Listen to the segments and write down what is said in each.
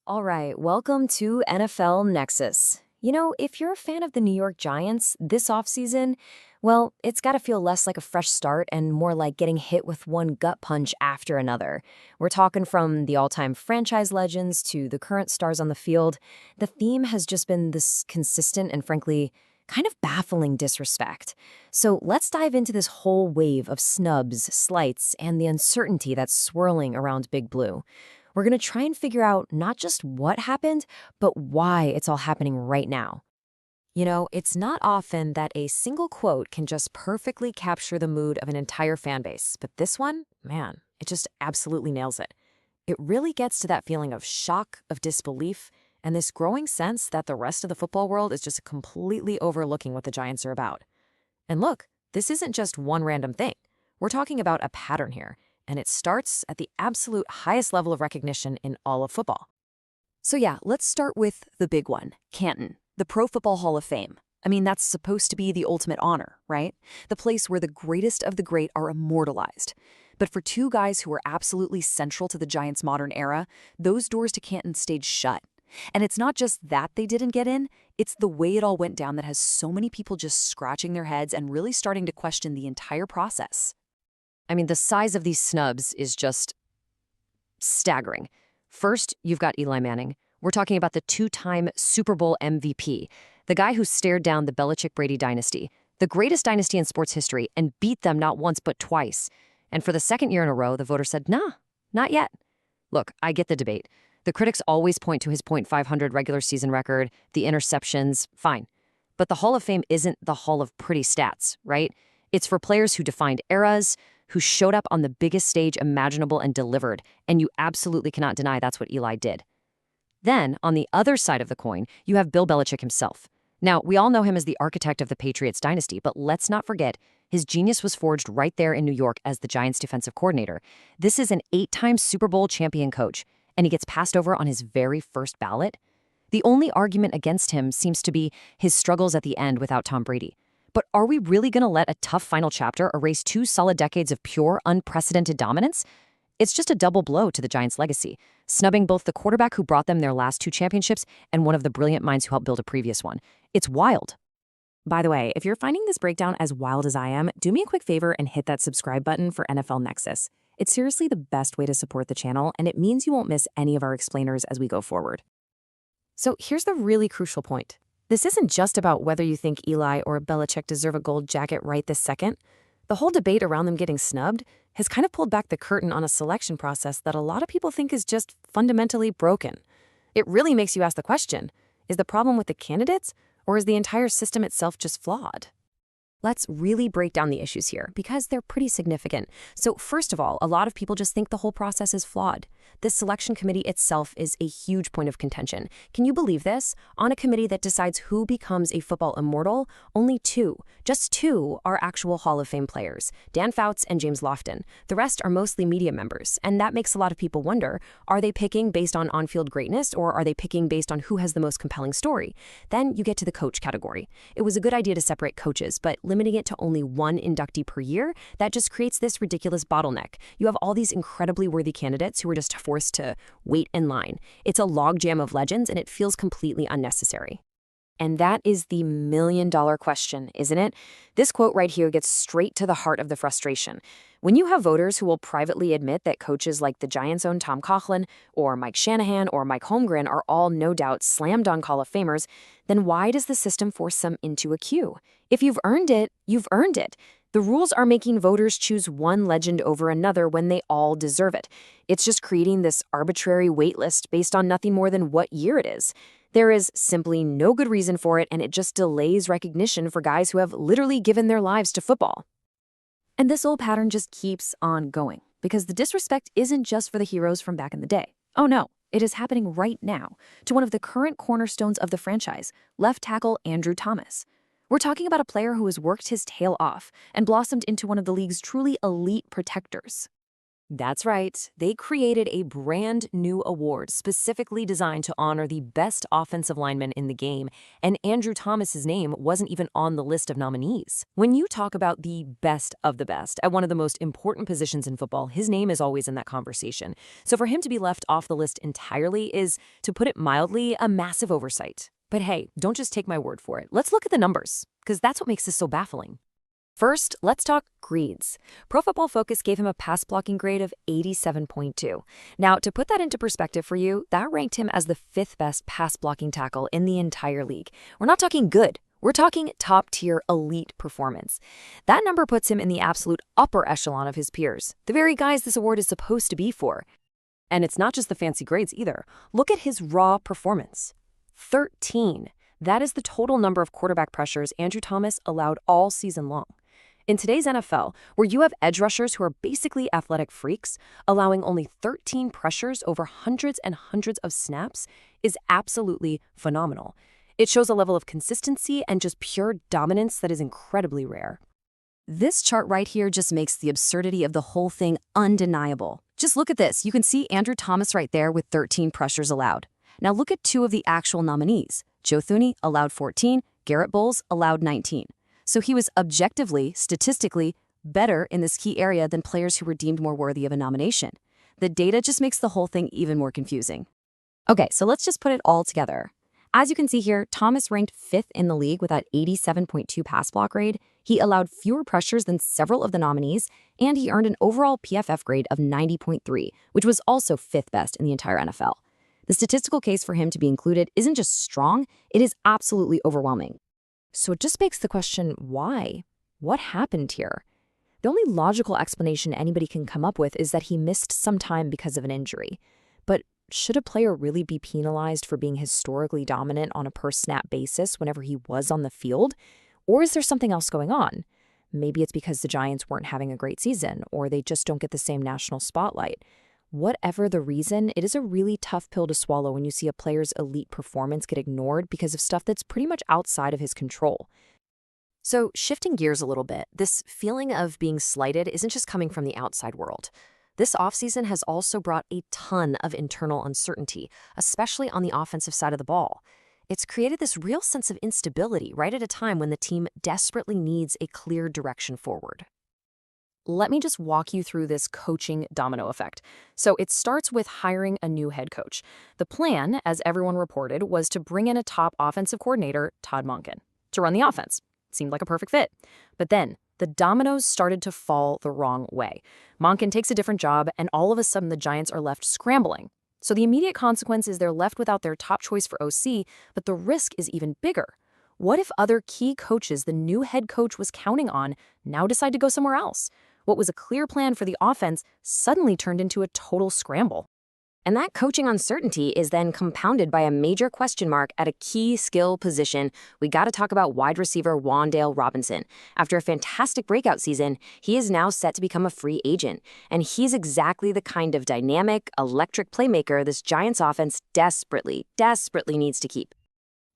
All right, welcome to NFL Nexus. If you're a fan of the New York Giants this offseason, well, it's got to feel less like a fresh start and more like getting hit with one gut punch after another. We're talking from the all time franchise legends to the current stars on the field. The theme has just been this consistent and, frankly, kind of baffling disrespect. So let's dive into this whole wave of snubs, slights, and the uncertainty that's swirling around Big Blue. We're going to try and figure out not just what happened, but why it's all happening right now. It's not often that a single quote can just perfectly capture the mood of an entire fan base, but this one, man, it just absolutely nails it. It really gets to that feeling of shock, of disbelief, and this growing sense that the rest of the football world is just completely overlooking what the Giants are about. And look, this isn't just one random thing. We're talking about a pattern here, and it starts at the absolute highest level of recognition in all of football. So yeah, let's start with the big one, Canton, the Pro Football Hall of Fame. I mean, that's supposed to be the ultimate honor, right? The place where the greatest of the great are immortalized. But for two guys who were absolutely central to the Giants' modern era, those doors to Canton stayed shut. And it's not just that they didn't get in, it's the way it all went down that has so many people just scratching their heads and really starting to question the entire process. I mean, the size of these snubs is just staggering. First, you've got Eli Manning. We're talking about the two-time Super Bowl MVP, the guy who stared down the Belichick-Brady dynasty, the greatest dynasty in sports history, and beat them not once but twice. And for the second year in a row, the voters said, nah, not yet. Look, I get the debate. The critics always point to his .500 regular season record, the interceptions, fine. But the Hall of Fame isn't the Hall of pretty stats, right? It's for players who defined eras, who showed up on the biggest stage imaginable and delivered, and you absolutely cannot deny that's what Eli did. Then, on the other side of the coin, you have Bill Belichick himself. Now, we all know him as the architect of the Patriots dynasty, but let's not forget, his genius was forged right there in New York as the Giants' defensive coordinator. This is an 8-time Super Bowl champion coach, and he gets passed over on his very first ballot. The only argument against him seems to be his struggles at the end without Tom Brady. But are we really going to let a tough final chapter erase 2 solid decades of pure, unprecedented dominance? It's just a double blow to the Giants' legacy, snubbing both the quarterback who brought them their last 2 championships and one of the brilliant minds who helped build a previous one. It's wild. By the way, if you're finding this breakdown as wild as I am, do me a quick favor and hit that subscribe button for NFL Nexus. It's seriously the best way to support the channel, and it means you won't miss any of our explainers as we go forward. So here's the really crucial point. This isn't just about whether you think Eli or Belichick deserve a gold jacket right this second. The whole debate around them getting snubbed has kind of pulled back the curtain on a selection process that a lot of people think is just fundamentally broken. It really makes you ask the question, is the problem with the candidates, or is the entire system itself just flawed? Let's really break down the issues here, because they're pretty significant. So first of all, a lot of people just think the whole process is flawed. This selection committee itself is a huge point of contention. Can you believe this? On a committee that decides who becomes a football immortal, only just two are actual Hall of Fame players, Dan Fouts and James Lofton. The rest are mostly media members, and that makes a lot of people wonder, are they picking based on on-field greatness, or are they picking based on who has the most compelling story? Then you get to the coach category. It was a good idea to separate coaches, but limiting it to only one inductee per year, that just creates this ridiculous bottleneck. You have all these incredibly worthy candidates who are just forced to wait in line. It's a logjam of legends, and it feels completely unnecessary. And that is the million-dollar question, isn't it? This quote right here gets straight to the heart of the frustration. When you have voters who will privately admit that coaches like the Giants' own Tom Coughlin, or Mike Shanahan, or Mike Holmgren are all no doubt slam-dunk Hall of Famers, then why does the system force them into a queue? If you've earned it, you've earned it. The rules are making voters choose one legend over another when they all deserve it. It's just creating this arbitrary wait list based on nothing more than what year it is. There is simply no good reason for it, and it just delays recognition for guys who have literally given their lives to football. And this old pattern just keeps on going, because the disrespect isn't just for the heroes from back in the day. Oh no, it is happening right now to one of the current cornerstones of the franchise, left tackle Andrew Thomas. We're talking about a player who has worked his tail off and blossomed into one of the league's truly elite protectors. That's right. They created a brand new award specifically designed to honor the best offensive lineman in the game, and Andrew Thomas's name wasn't even on the list of nominees. When you talk about the best of the best at one of the most important positions in football, his name is always in that conversation. So for him to be left off the list entirely is, to put it mildly, a massive oversight. But hey, don't just take my word for it. Let's look at the numbers, because that's what makes this so baffling. First, let's talk grades. Pro Football Focus gave him a pass blocking grade of 87.2. Now, to put that into perspective for you, that ranked him as the 5th best pass blocking tackle in the entire league. We're not talking good. We're talking top-tier elite performance. That number puts him in the absolute upper echelon of his peers, the very guys this award is supposed to be for. And it's not just the fancy grades either. Look at his raw performance. 13. That is the total number of quarterback pressures Andrew Thomas allowed all season long. In today's NFL, where you have edge rushers who are basically athletic freaks, allowing only 13 pressures over hundreds and hundreds of snaps is absolutely phenomenal. It shows a level of consistency and just pure dominance that is incredibly rare. This chart right here just makes the absurdity of the whole thing undeniable. Just look at this. You can see Andrew Thomas right there with 13 pressures allowed. Now look at 2 of the actual nominees. Joe Thuney allowed 14, Garrett Bowles allowed 19. So he was objectively, statistically, better in this key area than players who were deemed more worthy of a nomination. The data just makes the whole thing even more confusing. Okay, so let's just put it all together. As you can see here, Thomas ranked 5th in the league with that 87.2 pass block grade. He allowed fewer pressures than several of the nominees, and he earned an overall PFF grade of 90.3, which was also 5th best in the entire NFL. The statistical case for him to be included isn't just strong, it is absolutely overwhelming. So it just begs the question, why? What happened here? The only logical explanation anybody can come up with is that he missed some time because of an injury. But should a player really be penalized for being historically dominant on a per-snap basis whenever he was on the field? Or is there something else going on? Maybe it's because the Giants weren't having a great season, or they just don't get the same national spotlight. Whatever the reason, it is a really tough pill to swallow when you see a player's elite performance get ignored because of stuff that's pretty much outside of his control. So, shifting gears a little bit, this feeling of being slighted isn't just coming from the outside world. This offseason has also brought a ton of internal uncertainty, especially on the offensive side of the ball. It's created this real sense of instability right at a time when the team desperately needs a clear direction forward. Let me just walk you through this coaching domino effect. So it starts with hiring a new head coach. The plan, as everyone reported, was to bring in a top offensive coordinator, Todd Monken, to run the offense. Seemed like a perfect fit. But then the dominoes started to fall the wrong way. Monken takes a different job, and all of a sudden the Giants are left scrambling. So the immediate consequence is they're left without their top choice for OC, but the risk is even bigger. What if other key coaches the new head coach was counting on now decide to go somewhere else? What was a clear plan for the offense suddenly turned into a total scramble. And that coaching uncertainty is then compounded by a major question mark at a key skill position. We got to talk about wide receiver Wan'Dale Robinson. After a fantastic breakout season, he is now set to become a free agent. And he's exactly the kind of dynamic, electric playmaker this Giants offense desperately needs to keep.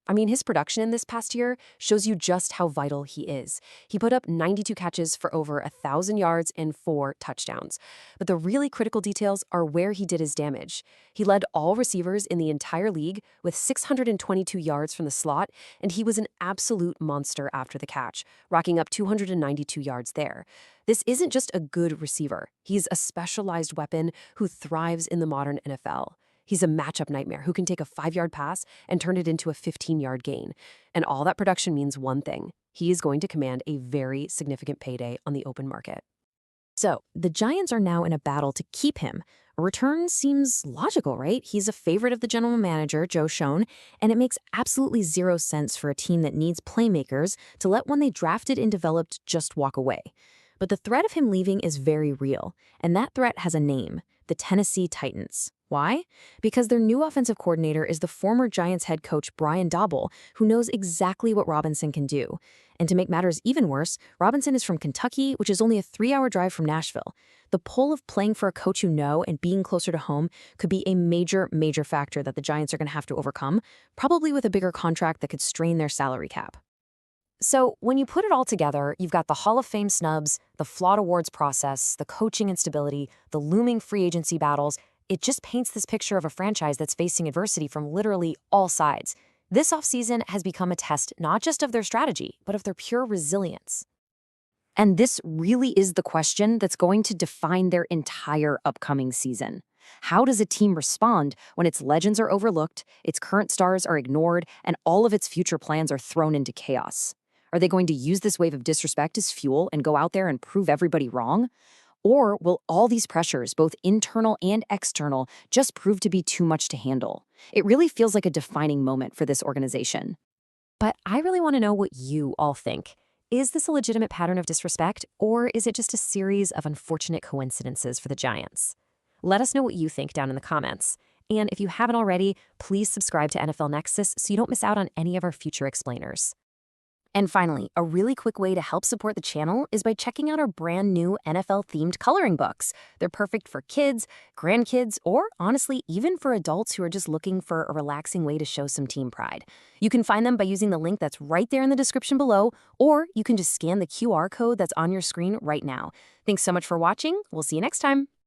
I mean, his production in this past year shows you just how vital he is. He put up 92 catches for over 1,000 yards and 4 touchdowns. But the really critical details are where he did his damage. He led all receivers in the entire league with 622 yards from the slot, and he was an absolute monster after the catch, racking up 292 yards there. This isn't just a good receiver. He's a specialized weapon who thrives in the modern NFL. He's a matchup nightmare who can take a 5-yard pass and turn it into a 15-yard gain. And all that production means one thing. He is going to command a very significant payday on the open market. So, the Giants are now in a battle to keep him. A return seems logical, right? He's a favorite of the general manager, Joe Schoen, and it makes absolutely zero sense for a team that needs playmakers to let one they drafted and developed just walk away. But the threat of him leaving is very real, and that threat has a name: the Tennessee Titans. Why? Because their new offensive coordinator is the former Giants head coach Brian Daboll, who knows exactly what Robinson can do. And to make matters even worse, Robinson is from Kentucky, which is only a 3-hour drive from Nashville. The pull of playing for a coach you know and being closer to home could be a major factor that the Giants are going to have to overcome, probably with a bigger contract that could strain their salary cap. So when you put it all together, you've got the Hall of Fame snubs, the flawed awards process, the coaching instability, the looming free agency battles. It just paints this picture of a franchise that's facing adversity from literally all sides. This offseason has become a test not just of their strategy, but of their pure resilience. And this really is the question that's going to define their entire upcoming season. How does a team respond when its legends are overlooked, its current stars are ignored, and all of its future plans are thrown into chaos? Are they going to use this wave of disrespect as fuel and go out there and prove everybody wrong? Or will all these pressures, both internal and external, just prove to be too much to handle? It really feels like a defining moment for this organization. But I really want to know what you all think. Is this a legitimate pattern of disrespect, or is it just a series of unfortunate coincidences for the Giants? Let us know what you think down in the comments. And if you haven't already, please subscribe to NFL Nexus so you don't miss out on any of our future explainers. And finally, a really quick way to help support the channel is by checking out our brand new NFL-themed coloring books. They're perfect for kids, grandkids, or honestly, even for adults who are just looking for a relaxing way to show some team pride. You can find them by using the link that's right there in the description below, or you can just scan the QR code that's on your screen right now. Thanks so much for watching. We'll see you next time.